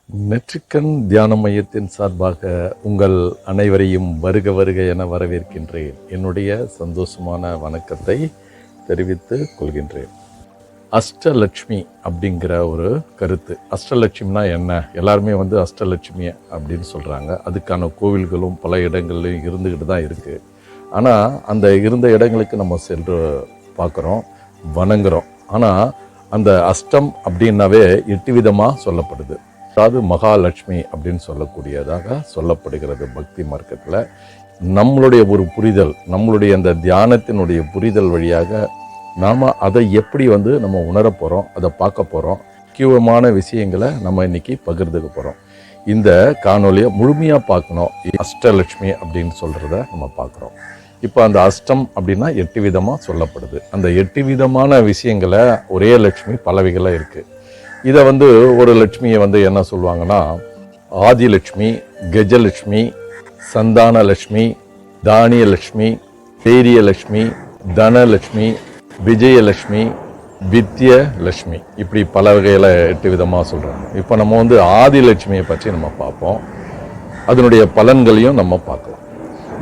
நெற்றிக்கண் தியான மையத்தின் சார்பாக உங்கள் அனைவரையும் வருக வருக என வரவேற்கின்றேன். என்னுடைய சந்தோஷமான வணக்கத்தை தெரிவித்துக் கொள்கின்றேன். அஷ்டலக்ஷ்மி அப்படிங்கிற ஒரு கருத்து. அஷ்டலட்சுமினா என்ன? எல்லாருமே அஷ்டலட்சுமி அப்படின்னு சொல்கிறாங்க. அதுக்கான கோவில்களும் பல இடங்கள்லையும் இருந்துக்கிட்டு தான் இருக்குது. ஆனால் அந்த இருந்த இடங்களுக்கு நம்ம சென்று பார்க்குறோம், வணங்குறோம். ஆனால் அந்த அஷ்டம் அப்படின்னாவே 8 விதமாக சொல்லப்படுது. அதாவது மகாலட்சுமி அப்படின்னு சொல்லக்கூடியதாக சொல்லப்படுகிறது பக்தி மார்க்கத்தில். நம்மளுடைய ஒரு புரிதல், நம்மளுடைய அந்த தியானத்தினுடைய புரிதல் வழியாக நாம் அதை எப்படி நம்ம உணர போகிறோம், அதை பார்க்க போகிறோம். முக்கியமான விஷயங்களை நம்ம இன்னைக்கு பகிர்ந்துக்க போகிறோம். இந்த காணொலியை முழுமையாக பார்க்கணும். அஷ்டலட்சுமி அப்படின்னு சொல்கிறத நம்ம பார்க்குறோம். இப்போ அந்த அஷ்டம் அப்படின்னா 8 விதமாக சொல்லப்படுது. அந்த 8 விதமான விஷயங்களை ஒரே லட்சுமி பலவைகளாக இருக்குது. இதை ஒரு லட்சுமியை என்ன சொல்லுவாங்கன்னா ஆதிலட்சுமி, கஜலட்சுமி, சந்தானலட்சுமி, தானியலட்சுமி, தைரியலட்சுமி, தனலட்சுமி, விஜயலட்சுமி, வித்யலட்சுமி, இப்படி பல வகையில் 8 விதமாக சொல்கிறாங்க. இப்போ நம்ம ஆதிலட்சுமியை பற்றி நம்ம பார்ப்போம். அதனுடைய பலன்களையும் நம்ம பார்க்கலாம்.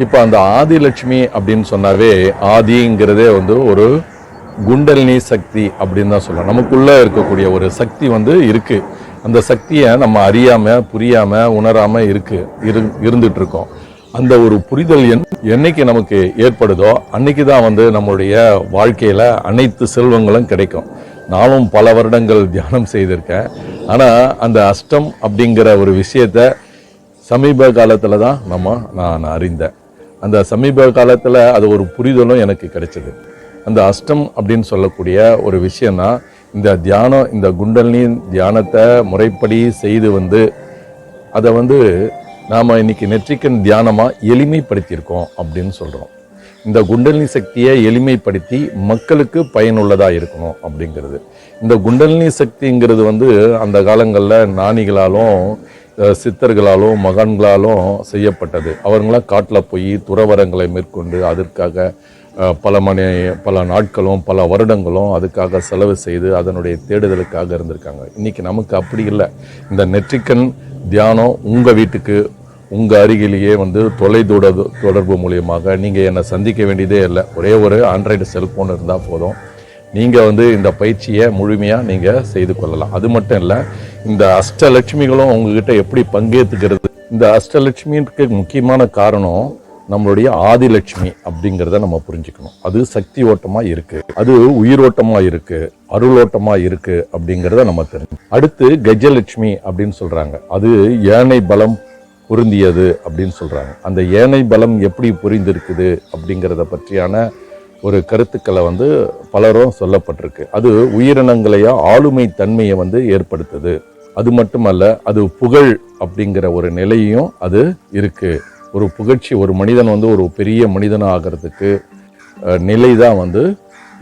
இப்போ அந்த ஆதிலட்சுமி அப்படின்னு சொன்னாவே ஆதிங்கிறதே ஒரு குண்டலினி சக்தி அப்படின்னு தான் சொல்லலாம். நமக்குள்ளே இருக்கக்கூடிய ஒரு சக்தி இருக்குது. அந்த சக்தியை நம்ம அறியாமல் புரியாமல் உணராமல் இருந்துட்டு இருக்கோம். அந்த ஒரு புரிதல் என்னைக்கு நமக்கு ஏற்படுதோ அன்னைக்கு தான் நம்மளுடைய வாழ்க்கையில் அனைத்து செல்வங்களும் கிடைக்கும். நானும் பல வருடங்கள் தியானம் செய்திருக்கேன். ஆனால் அந்த அஷ்டம் அப்படிங்கிற ஒரு விஷயத்தை சமீப காலத்தில் தான் நான் அறிந்தேன். அந்த சமீப காலத்தில் அது ஒரு புரிதலும் எனக்கு கிடைச்சது. அந்த அஷ்டம் அப்படின்னு சொல்லக்கூடிய ஒரு விஷயம்னா இந்த தியானம், இந்த குண்டலினி தியானத்தை முறைப்படி செய்து அதை நாம் இன்னைக்கு நெற்றிக்கண் தியானமாக எளிமைப்படுத்தியிருக்கோம் அப்படின்னு சொல்கிறோம். இந்த குண்டலினி சக்தியை எளிமைப்படுத்தி மக்களுக்கு பயனுள்ளதாக இருக்கணும் அப்படிங்கிறது. இந்த குண்டலினி சக்திங்கிறது அந்த காலங்களில் ஞானிகளாலும் சித்தர்களாலும் மகான்களாலும் செய்யப்பட்டது. அவங்களாம் காட்டில் போய் துறவரங்களை மேற்கொண்டு அதற்காக பல நாட்களும் பல வருடங்களும் அதுக்காக செலவு செய்து அதனுடைய தேடுதலுக்காக இருந்திருக்காங்க. இன்றைக்கி நமக்கு அப்படி இல்லை. இந்த நெற்றிக்கண் தியானம் உங்கள் வீட்டுக்கு உங்கள் அருகிலேயே தொடர்பு மூலியமாக நீங்கள் என்னை சந்திக்க வேண்டியதே இல்லை. ஒரே ஒரு ஆண்ட்ராய்டு செல்ஃபோன் இருந்தால் போதும். நீங்கள் இந்த பயிற்சியை முழுமையாக நீங்கள் செய்து கொள்ளலாம். அது மட்டும் இல்லை, இந்த அஷ்டலட்சுமிகளும் உங்ககிட்ட எப்படி பங்கேற்றுக்கிறது. இந்த அஷ்டலட்சுமிக்கு முக்கியமான காரணம் நம்மளுடைய ஆதிலட்சுமி அப்படிங்கிறத நம்ம புரிஞ்சுக்கணும். அது சக்தி ஓட்டமாக இருக்குது, அது உயிரோட்டமாக இருக்குது, அருளோட்டமாக இருக்குது அப்படிங்கிறத நம்ம தெரிஞ்சு. அடுத்து கஜலட்சுமி அப்படின்னு சொல்கிறாங்க. அது ஏனை பலம் பொருந்தியது அப்படின்னு சொல்கிறாங்க. அந்த ஏனை பலம் எப்படி புரிந்திருக்குது அப்படிங்கிறத பற்றியான ஒரு கருத்துக்களை பலரும் சொல்லப்பட்டிருக்கு. அது உயிரினங்களையா ஆளுமை தன்மையை ஏற்படுத்துது. அது மட்டுமல்ல, அது புகழ் அப்படிங்கிற ஒரு நிலையும் அது இருக்குது. ஒரு புகழ்ச்சி, ஒரு மனிதன் ஒரு பெரிய மனிதனாக ஆகிறதுக்கு நிலை தான்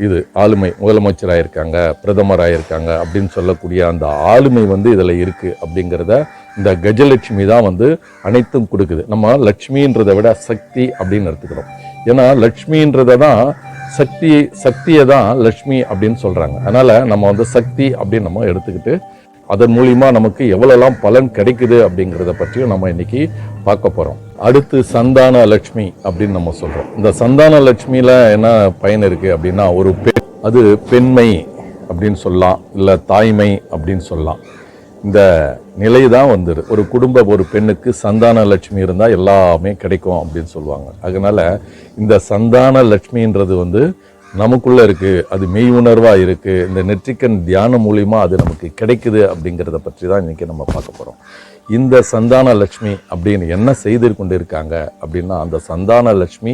இது ஆளுமை. முதலமைச்சராக இருக்காங்க, பிரதமராக இருக்காங்க அப்படின்னு சொல்லக்கூடிய அந்த ஆளுமை இதில் இருக்குது அப்படிங்கிறத இந்த கஜலட்சுமி தான் அனைத்தும் கொடுக்குது. நம்ம லட்சுமின்றதை விட சக்தி அப்படின்னு எடுத்துக்கிறோம். ஏன்னா லட்சுமின்றதை தான் சக்தியை தான் லட்சுமி அப்படின்னு சொல்கிறாங்க. அதனால் நம்ம சக்தி அப்படின்னு நம்ம எடுத்துக்கிட்டு அதன் மூலிமா நமக்கு எவ்வளோலாம் பலன் கிடைக்குது அப்படிங்கிறத பற்றியும் நம்ம இன்னைக்கு பார்க்க போகிறோம். அடுத்து சந்தான லட்சுமி அப்படின்னு நம்ம சொல்கிறோம். இந்த சந்தான லட்சுமியில் என்ன பயன் இருக்குது அப்படின்னா, ஒரு அது பெண்மை அப்படின்னு சொல்லலாம், இல்லை தாய்மை அப்படின்னு சொல்லலாம். இந்த நிலை தான் ஒரு ஒரு பெண்ணுக்கு சந்தான லட்சுமி இருந்தால் எல்லாமே கிடைக்கும் அப்படின்னு சொல்லுவாங்க. அதனால் இந்த சந்தான லட்சுமின்றது நமக்குள்ளே இருக்குது, அது மெய் உணர்வாக இருக்குது. இந்த நெற்றிக்கண் தியானம் மூலிமா அது நமக்கு கிடைக்குது அப்படிங்கிறத பற்றி தான் இன்றைக்கி நம்ம பார்க்க போகிறோம். இந்த சந்தான லட்சுமி அப்படின்னு என்ன செய்து கொண்டு இருக்காங்க அப்படின்னா, அந்த சந்தான லட்சுமி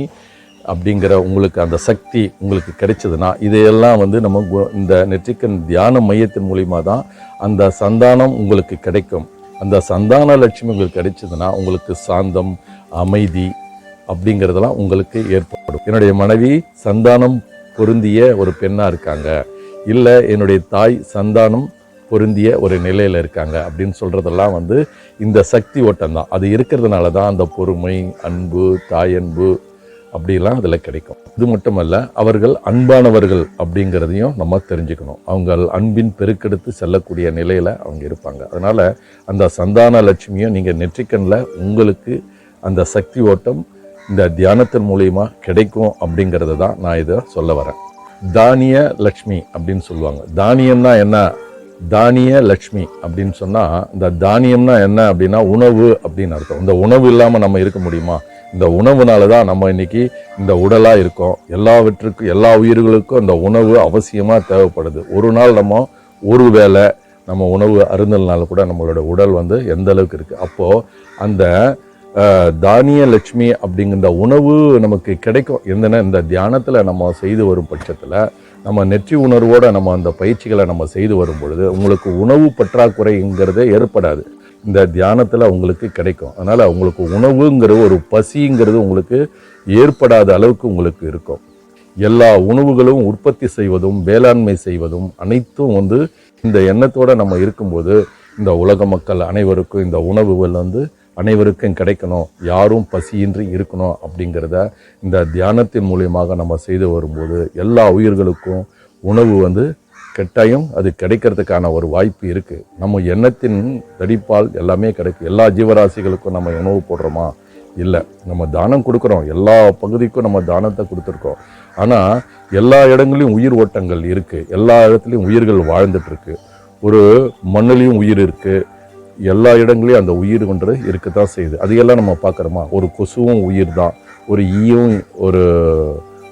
அப்படிங்கிற உங்களுக்கு அந்த சக்தி உங்களுக்கு கிடைச்சதுன்னா இதையெல்லாம் நம்ம இந்த நெற்றிக்கண் தியான மையத்தின் மூலிமா தான் அந்த சந்தானம் உங்களுக்கு கிடைக்கும். அந்த சந்தான லட்சுமி உங்களுக்கு கிடைச்சதுன்னா உங்களுக்கு சாந்தம், அமைதி அப்படிங்கிறதெல்லாம் உங்களுக்கு ஏற்படும். என்னுடைய மனைவி சந்தானம் பொருந்திய ஒரு பெண்ணாக இருக்காங்க, இல்லை என்னுடைய தாய் சந்தானம் பொருந்திய ஒரு நிலையில் இருக்காங்க அப்படின்னு சொல்கிறதெல்லாம் இந்த சக்தி ஓட்டம் தான். அது இருக்கிறதுனால தான் அந்த பொறுமை, அன்பு, தாயன்பு, அப்படிலாம் அதில் கிடைக்கும். இது மட்டுமல்ல, அவர்கள் அன்பானவர்கள் அப்படிங்கிறதையும் நம்ம தெரிஞ்சுக்கணும். அவங்க அன்பின் பெருக்கெடுத்து செல்லக்கூடிய நிலையில் அவங்க இருப்பாங்க. அதனால் அந்த சந்தான லட்சுமியும் நீங்கள் நெற்றிக்கண்ணில் உங்களுக்கு அந்த சக்தி ஓட்டம் இந்த தியானத்தின் மூலியமா கிடைக்கும் அப்படிங்கிறது தான் நான் இதை சொல்ல வரேன். தானிய லட்சுமி அப்படின்னு சொல்லுவாங்க. தானியம்னா என்ன? தானிய லட்சுமி அப்படின்னு சொன்னால், இந்த தானியம்னா என்ன அப்படின்னா உணவு அப்படின்னு அர்த்தம். இந்த உணவு இல்லாமல் நம்ம இருக்க முடியுமா? இந்த உணவுனால தான் நம்ம இன்னைக்கு இந்த உடலாக இருக்கோம். எல்லாவற்றுக்கும் எல்லா உயிர்களுக்கும் இந்த உணவு அவசியமாக தேவைப்படுது. ஒரு நாள் நம்ம ஒரு வேளை நம்ம உணவு அருந்தல்னால கூட நம்மளோட உடல் எந்த அளவுக்கு இருக்குது. அப்போது அந்த தானிய லட்சுமி அப்படிங்கிற உணவு நமக்கு கிடைக்கும். என்னென்ன இந்த தியானத்தில் நம்ம செய்து வரும் பட்சத்தில் நம்ம நெற்றி உணர்வோடு நம்ம அந்த பயிற்சிகளை நம்ம செய்து வரும் பொழுது உங்களுக்கு உணவு பற்றாக்குறைங்கிறதே ஏற்படாது. இந்த தியானத்தில் உங்களுக்கு கிடைக்கும். அதனால் உங்களுக்கு உணவுங்கிறது ஒரு பசிங்கிறது உங்களுக்கு ஏற்படாத அளவுக்கு உங்களுக்கு இருக்கும். எல்லா உணவுகளும் உற்பத்தி செய்வதும் வேளாண்மை செய்வதும் அனைத்தும் இந்த எண்ணத்தோடு நம்ம இருக்கும்போது இந்த உலக மக்கள் அனைவருக்கும் இந்த உணவுகள் அனைவருக்கும் கிடைக்கணும், யாரும் பசியின்றி இருக்கணும் அப்படிங்கிறத இந்த தியானத்தின் மூலியமாக நம்ம செய்து வரும்போது எல்லா உயிர்களுக்கும் உணவு கட்டாயம் அது கிடைக்கிறதுக்கான ஒரு வாய்ப்பு இருக்குது. நம்ம எண்ணத்தின் தடிப்பால் எல்லாமே கிடைக்கும். எல்லா ஜீவராசிகளுக்கும் நம்ம உணவு போடுறோமா? இல்லை. நம்ம தானம் கொடுக்குறோம், எல்லா பகுதிக்கும் நம்ம தானத்தை கொடுத்துருக்கோம். ஆனால் எல்லா இடங்களையும் உயிர் ஓட்டங்கள் இருக்குது, எல்லா இடத்துலையும் உயிர்கள் வாழ்ந்துட்டுருக்கு. ஒரு மண்ணிலையும் உயிர் இருக்குது, எல்லா இடங்களையும் அந்த உயிர் இருக்க தான் செய்யுது. அதையெல்லாம் நம்ம பார்க்குறோமா? ஒரு கொசுவும் உயிர் தான், ஒரு ஈயும் ஒரு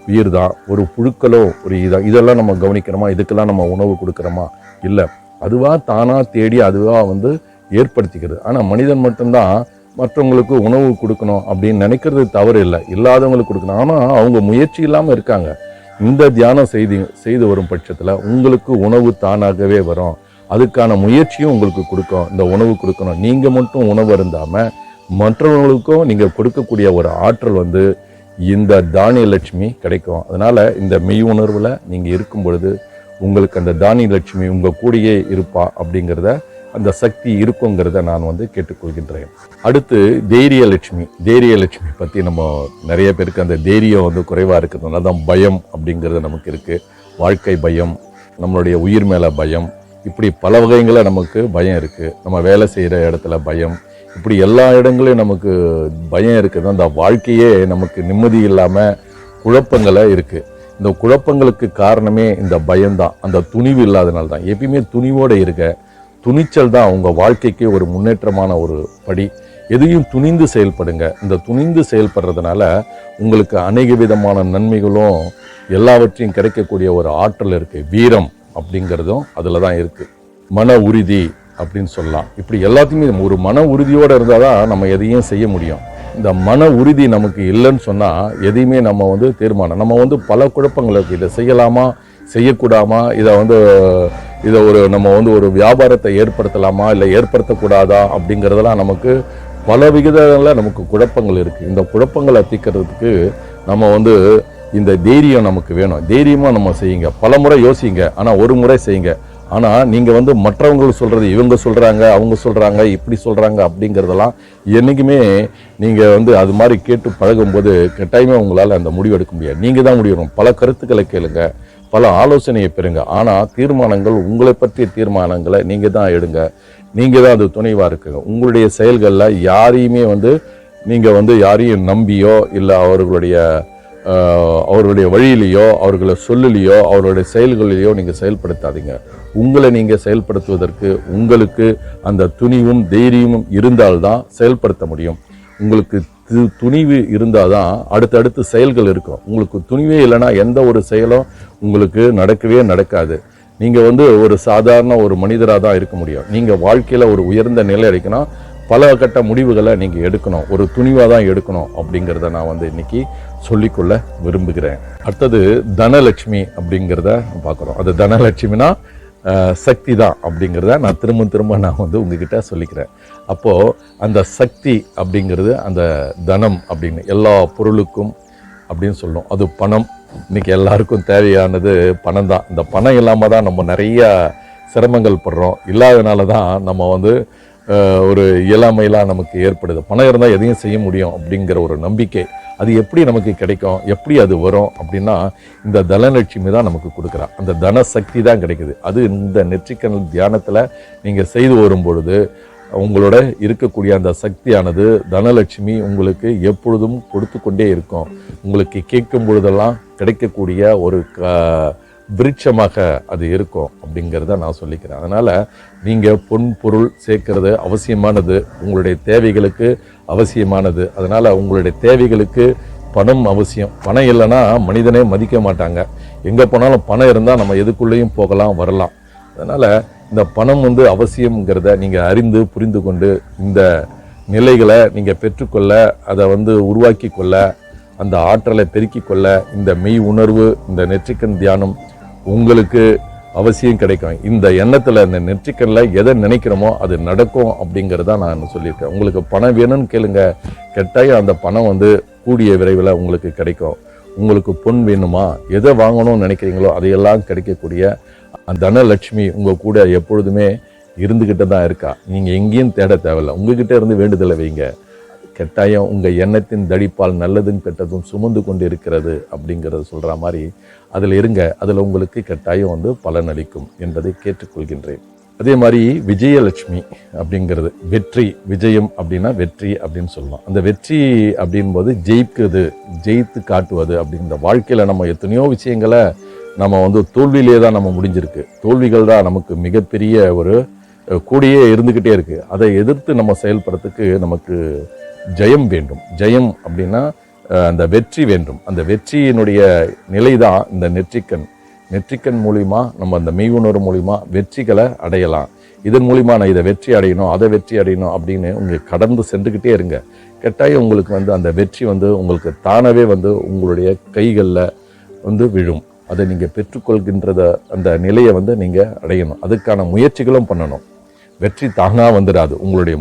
உயிர் தான், ஒரு புழுக்களும் ஒரு இதெல்லாம் நம்ம கவனிக்கிறோமா? இதுக்கெல்லாம் நம்ம உணவு கொடுக்குறோமா? இல்லை. அதுவாக தானாக தேடி அதுவாக ஏற்படுத்திக்கிறது. ஆனால் மனிதன் மட்டும்தான் மற்றவங்களுக்கு உணவு கொடுக்கணும் அப்படின்னு நினைக்கிறது தவறு இல்லை, இல்லாதவங்களுக்கு கொடுக்கணும். ஆனால் அவங்க முயற்சி இல்லாமல் இருக்காங்க. இந்த தியானம் செய்து வரும் பட்சத்தில் உங்களுக்கு உணவு தானாகவே வரும். அதுக்கான முயற்சியும் உங்களுக்கு கொடுக்கும். இந்த உணவு கொடுக்கணும். நீங்கள் மட்டும் உணவு இருந்தாமல் மற்றவங்களுக்கும் நீங்கள் கொடுக்கக்கூடிய ஒரு ஆற்றல் இந்த தானிய லட்சுமி கிடைக்கும். அதனால் இந்த மெய் உணர்வில் நீங்கள் இருக்கும் பொழுது உங்களுக்கு அந்த தானிய லட்சுமி உங்கள் கூடயே இருப்பா அப்படிங்கிறத, அந்த சக்தி இருக்குங்கிறத நான் கேட்டுக்கொள்கின்றேன். அடுத்து தைரிய லட்சுமி. தைரிய லட்சுமி பற்றி நம்ம நிறைய பேருக்கு அந்த தைரியம் குறைவாக இருக்கிறதுனால தான் பயம் அப்படிங்கிறது நமக்கு இருக்குது. வாழ்க்கை பயம், நம்மளுடைய உயிர் மேலே பயம், இப்படி பல வகைகளில் நமக்கு பயம் இருக்குது. நம்ம வேலை செய்கிற இடத்துல பயம், இப்படி எல்லா இடங்களையும் நமக்கு பயம் இருக்குது. அந்த வாழ்க்கையே நமக்கு நிம்மதி இல்லாமல் குழப்பங்களை இருக்குது. இந்த குழப்பங்களுக்கு காரணமே இந்த பயம்தான், அந்த துணிவு இல்லாதனால தான். எப்பயுமே துணிவோடு இருக்க, துணிச்சல் தான் உங்கள் வாழ்க்கைக்கு ஒரு முன்னேற்றமான ஒரு படி. எதையும் துணிந்து செயல்படுங்க. இந்த துணிந்து செயல்படுறதுனால உங்களுக்கு அநேக விதமான நன்மைகளும் எல்லாவற்றையும் கிடைக்கக்கூடிய ஒரு ஆற்றல் இருக்குது. வீரம் அப்படிங்கிறதும் அதில் தான் இருக்குது. மன உறுதி அப்படின்னு சொல்லலாம். இப்படி எல்லாத்தையுமே ஒரு மன உறுதியோடு இருந்தால் தான் நம்ம எதையும் செய்ய முடியும். இந்த மன உறுதி நமக்கு இல்லைன்னு சொன்னால் எதையுமே நம்ம தீர்மானம் நம்ம பல குழப்பங்களுக்கு இதை செய்யலாமா செய்யக்கூடாமா, இதை நம்ம ஒரு வியாபாரத்தை ஏற்படுத்தலாமா இல்லை ஏற்படுத்தக்கூடாதா அப்படிங்கிறதெல்லாம் நமக்கு பல விகிதங்களில் நமக்கு குழப்பங்கள் இருக்குது. இந்த குழப்பங்களை தீர்க்கிறதுக்கு நம்ம இந்த தைரியம் நமக்கு வேணும். தைரியமாக நம்ம செய்யுங்க. பல முறை யோசிங்க, ஆனால் ஒரு முறை செய்யுங்க. ஆனால் நீங்கள் மற்றவங்க சொல்கிறது, இவங்க சொல்கிறாங்க, அவங்க சொல்கிறாங்க, இப்படி சொல்கிறாங்க அப்படிங்கிறதெல்லாம் என்றைக்குமே நீங்கள் அது மாதிரி கேட்டு பழகும்போது கட்டாயமே உங்களால் அந்த முடிவு எடுக்க முடியாது. நீங்கள் தான் முடியணும். பல கருத்துக்களை கேளுங்க, பல ஆலோசனையை பெறுங்க. ஆனால் தீர்மானங்கள், உங்களை பற்றிய தீர்மானங்களை நீங்கள் தான் எடுங்க. நீங்கள் தான் அது துணைவாக இருக்குங்க. உங்களுடைய செயல்களில் யாரையுமே நீங்கள் யாரையும் நம்பியோ இல்லை அவர்களுடைய வழியிலையோ அவர்களை சொல்லிலையோ அவருடைய செயல்களிலையோ நீங்கள் செயல்படுத்தாதீங்க. உங்களை நீங்கள் செயல்படுத்துவதற்கு உங்களுக்கு அந்த துணிவும் தைரியமும் இருந்தால்தான் செயல்படுத்த முடியும். உங்களுக்கு துணிவு இருந்தால் தான் அடுத்தடுத்து செயல்கள் இருக்கும். உங்களுக்கு துணிவே இல்லைன்னா எந்த ஒரு செயலும் உங்களுக்கு நடக்கவே நடக்காது. நீங்கள் ஒரு சாதாரண ஒரு மனிதராக தான் இருக்க முடியும். நீங்கள் வாழ்க்கையில் ஒரு உயர்ந்த நிலை அடைக்கணும், பல கட்ட முடிவுகளை நீங்கள் எடுக்கணும், ஒரு துணிவாக தான் எடுக்கணும் அப்படிங்கிறத நான் இன்னைக்கு சொல்லிக்கொள்ள விரும்புகிறேன். அடுத்தது தனலட்சுமி அப்படிங்கிறத பார்க்குறோம். அது தனலட்சுமினா சக்தி தான் அப்படிங்கிறத நான் திரும்ப நான் உங்ககிட்ட சொல்லிக்கிறேன். அப்போது அந்த சக்தி அப்படிங்கிறது அந்த தனம் அப்படின்னு எல்லா பொருளுக்கும் அப்படின்னு சொல்லணும். அது பணம். இன்றைக்கி எல்லாருக்கும் தேவையானது பணம் தான். இந்த பணம் இல்லாமல் தான் நம்ம நிறைய சிரமங்கள் படுறோம். இல்லாதனால தான் நம்ம ஒரு இயலாமையெல்லாம் நமக்கு ஏற்படுது. பணம் இருந்தால் எதையும் செய்ய முடியும் அப்படிங்கிற ஒரு நம்பிக்கை. அது எப்படி நமக்கு கிடைக்கும், எப்படி அது வரும் அப்படின்னா இந்த தனலட்சுமி தான் நமக்கு கொடுக்குறா. அந்த தன சக்தி தான் கிடைக்குது. அது இந்த நெற்றிக்கண் தியானத்தில் நீங்கள் செய்து வரும் பொழுது உங்களோட இருக்கக்கூடிய அந்த சக்தியானது தனலட்சுமி உங்களுக்கு எப்பொழுதும் கொடுத்து கொண்டே இருக்கும். உங்களுக்கு கேட்கும் பொழுதெல்லாம் கிடைக்கக்கூடிய ஒரு விருட்சமாக அது இருக்கும் அப்படிங்கிறத நான் சொல்லிக்கிறேன். அதனால் நீங்கள் பொன் பொருள் சேர்க்கறது அவசியமானது, உங்களுடைய தேவைகளுக்கு அவசியமானது. அதனால் உங்களுடைய தேவைகளுக்கு பணம் அவசியம். பணம் இல்லைன்னா மனிதனே மதிக்க மாட்டாங்க. எங்கே போனாலும் பணம் இருந்தால் நம்ம எதுக்குள்ளேயும் போகலாம் வரலாம். அதனால் இந்த பணம் அவசியங்கிறத நீங்கள் அறிந்து புரிந்து கொண்டு இந்த நிலைகளை நீங்கள் பெற்றுக்கொள்ள, அதை உருவாக்கி கொள்ள, அந்த ஆற்றலை பெருக்கிக் கொள்ள இந்த மெய் உணர்வு, இந்த நெற்றிக்கண் தியானம் உங்களுக்கு அவசியம் கிடைக்கும். இந்த எண்ணத்தில், இந்த நெற்றிக்கண்ணில் எதை நினைக்கிறோமோ அது நடக்கும் அப்படிங்கிறத நான் சொல்லியிருக்கேன். உங்களுக்கு பணம் வேணும்னு கேளுங்க, கட்டாயம் அந்த பணம் கூடிய விரைவில் உங்களுக்கு கிடைக்கும். உங்களுக்கு பொன் வேணுமா, எதை வாங்கணும்னு நினைக்கிறீங்களோ அதையெல்லாம் கிடைக்கக்கூடிய அந்த தனலட்சுமி உங்கள் கூட எப்பொழுதுமே இருந்துக்கிட்டு தான் இருக்கா. நீங்கள் எங்கேயும் தேட தேவையில்லை, உங்ககிட்ட இருந்து வேண்டுதலை வைங்க. கட்டாயம் உங்கள் எண்ணத்தின் தடிப்பால் நல்லதும் கெட்டதும் சுமந்து கொண்டு இருக்கிறது அப்படிங்கிறத சொல்கிற மாதிரி அதில் இருங்க. அதில் உங்களுக்கு கட்டாயம் பலன் அளிக்கும் என்பதை கேட்டுக்கொள்கின்றேன். அதே மாதிரி விஜயலட்சுமி அப்படிங்கிறது வெற்றி, விஜயம் அப்படின்னா வெற்றி அப்படின்னு சொல்லலாம். அந்த வெற்றி அப்படின்போது ஜெயிக்குது, ஜெயித்து காட்டுவது அப்படிங்கிற வாழ்க்கையில் நம்ம எத்தனையோ விஷயங்களை நம்ம தோல்வியிலே தான் நம்ம முடிஞ்சிருக்கு. தோல்விகள் தான் நமக்கு மிகப்பெரிய ஒரு கூடியே இருந்துக்கிட்டே இருக்குது. அதை எதிர்த்து நம்ம செயல்படுறதுக்கு நமக்கு ஜெயம் வேண்டும். ஜெயம் அப்படின்னா அந்த வெற்றி வேண்டும். அந்த வெற்றியினுடைய நிலை தான் இந்த நெற்றிக்கண் மூலிமா நம்ம அந்த மெய்யுணர்வு மூலிமா வெற்றிகளை அடையலாம். இதன் மூலிமா நான் இதை வெற்றி அடையணும், அதை வெற்றி அடையணும் அப்படின்னு உங்களுக்கு கடந்து சென்றுக்கிட்டே இருங்க. கட்டாயம் உங்களுக்கு அந்த வெற்றி உங்களுக்கு தானாகவே உங்களுடைய கைகளில் விழும். அதை நீங்கள் பெற்றுக்கொள்கின்றத அந்த நிலையை நீங்கள் அடையணும். அதுக்கான முயற்சிகளும் பண்ணணும். வெற்றி தானாக வந்துடாது. உங்களுடைய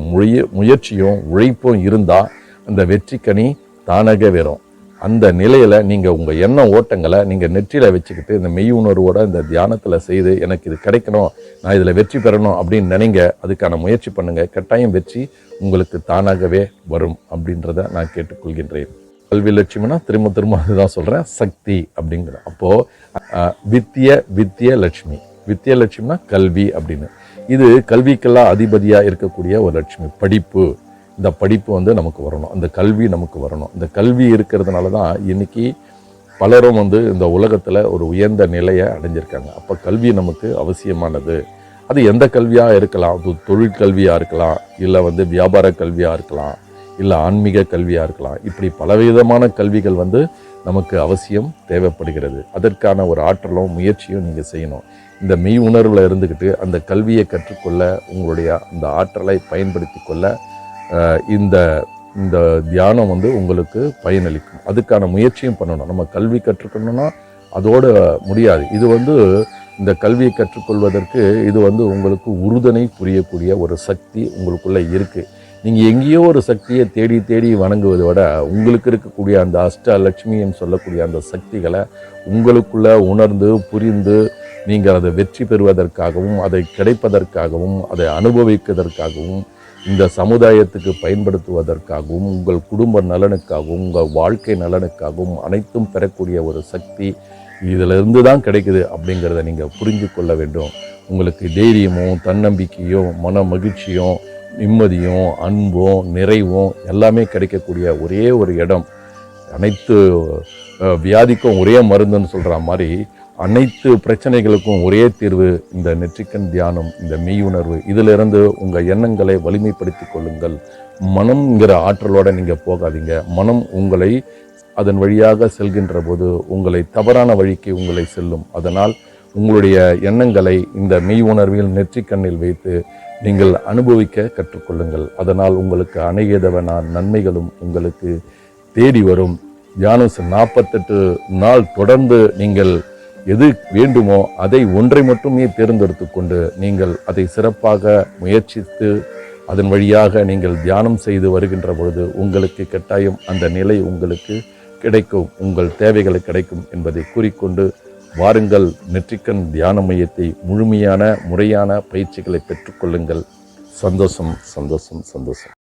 முயற்சியும் உழைப்பும் இருந்தால் அந்த வெற்றி கனி தானாக வரும். அந்த நிலையில் நீங்கள் உங்கள் எண்ண ஓட்டங்களை நீங்கள் நெற்றியில் வச்சுக்கிட்டு இந்த மெய் உணர்வோட இந்த தியானத்தில் செய்து எனக்கு இது கிடைக்கணும், நான் இதில் வெற்றி பெறணும் அப்படின்னு நினைங்க. அதுக்கான முயற்சி பண்ணுங்கள். கட்டாயம் வெற்றி உங்களுக்கு தானாகவே வரும் அப்படின்றத நான் கேட்டுக்கொள்கின்றேன். கல்வி லட்சுமினா திரும்ப அதுதான் சொல்கிறேன், சக்தி அப்படிங்கிற. அப்போது வித்திய லட்சுமி, வித்திய லட்சுமினா கல்வி அப்படின்னு. இது கல்விக்கெல்லாம் அதிபதியாக இருக்கக்கூடிய ஒரு லட்சுமி. படிப்பு, இந்த படிப்பு நமக்கு வரணும், அந்த கல்வி நமக்கு வரணும். இந்த கல்வி இருக்கிறதுனால தான் இன்னைக்கு பலரும் இந்த உலகத்தில் ஒரு உயர்ந்த நிலையை அடைஞ்சிருக்காங்க. அப்போ கல்வி நமக்கு அவசியமானது. அது எந்த கல்வியாக இருக்கலாம், அது தொழிற்கல்வியாக இருக்கலாம், இல்லை வியாபார கல்வியாக இருக்கலாம், இல்லை ஆன்மீக கல்வியாக இருக்கலாம். இப்படி பலவிதமான கல்விகள் நமக்கு அவசியம் தேவைப்படுகிறது. அதற்கான ஒரு ஆற்றலும் முயற்சியும் நீங்கள் செய்யணும். இந்த மெய் உணர்வில் இருந்துக்கிட்டு அந்த கல்வியை கற்றுக்கொள்ள, உங்களுடைய அந்த ஆற்றலை பயன்படுத்தி கொள்ள இந்த இந்த தியானம் உங்களுக்கு பயனளிக்கும். அதுக்கான முயற்சியும் பண்ணணும். நம்ம கல்வி கற்றுக்கணும்னா அதோடு முடியாது. இது இந்த கல்வியை கற்றுக்கொள்வதற்கு இது உங்களுக்கு உறுதுணை புரியக்கூடிய ஒரு சக்தி உங்களுக்குள்ளே இருக்குது. நீங்கள் எங்கேயோ ஒரு சக்தியை தேடி தேடி வணங்குவதை விட உங்களுக்கு இருக்கக்கூடிய அந்த அஷ்டலட்சுமின்னு சொல்லக்கூடிய அந்த சக்திகளை உங்களுக்குள்ளே உணர்ந்து புரிந்து நீங்கள் அதை வெற்றி பெறுவதற்காகவும், அதை கிடைப்பதற்காகவும், அதை அனுபவிப்பதற்காகவும், இந்த சமுதாயத்துக்கு பயன்படுத்துவதற்காகவும், உங்கள் குடும்ப நலனுக்காகவும், உங்கள் வாழ்க்கை நலனுக்காகவும் அனைத்தும் பெறக்கூடிய ஒரு சக்தி இதிலிருந்து தான் கிடைக்குது அப்படிங்கிறத நீங்கள் புரிந்து கொள்ள வேண்டும். உங்களுக்கு தைரியமும் தன்னம்பிக்கையும் மன மகிழ்ச்சியும் நிம்மதியும் அன்பும் நிறைவும் எல்லாமே கிடைக்கக்கூடிய ஒரே ஒரு இடம், அனைத்து வியாதிக்கும் ஒரே மருந்துன்னு சொல்கிற மாதிரி அனைத்து பிரச்சனைகளுக்கும் ஒரே தீர்வு இந்த நெற்றிக்கண் தியானம், இந்த மெய் உணர்வு. இதிலிருந்து உங்கள் எண்ணங்களை வலிமைப்படுத்தி கொள்ளுங்கள். மனம்ங்கிற ஆற்றலோடு நீங்கள் போகாதீங்க. மனம் உங்களை அதன் வழியாக செல்கின்ற போது உங்களை தவறான வழிக்கு உங்களை செல்லும். அதனால் உங்களுடைய எண்ணங்களை இந்த மெய் உணர்வில் நெற்றிக்கண்ணில் வைத்து நீங்கள் அனுபவிக்க கற்றுக்கொள்ளுங்கள். அதனால் உங்களுக்கு அநேகதவன நன்மைகளும் உங்களுக்கு தேடி வரும். தியானம் 48 நாள் தொடர்ந்து நீங்கள் எது வேண்டுமோ அதை ஒன்றை மட்டுமே தேர்ந்தெடுத்து கொண்டு நீங்கள் அதை சிறப்பாக முயற்சித்து அதன் வழியாக நீங்கள் தியானம் செய்து வருகின்ற பொழுது உங்களுக்கு கட்டாயம் அந்த நிலை உங்களுக்கு கிடைக்கும், உங்கள் தேவைகளை கிடைக்கும் என்பதை கூறிக்கொண்டு வாருங்கள், நெற்றிக்கண் தியான மையத்தை முழுமையான முறையான பயிற்சிகளை பெற்றுக்கொள்ளுங்கள். சந்தோஷம் சந்தோஷம் சந்தோஷம்.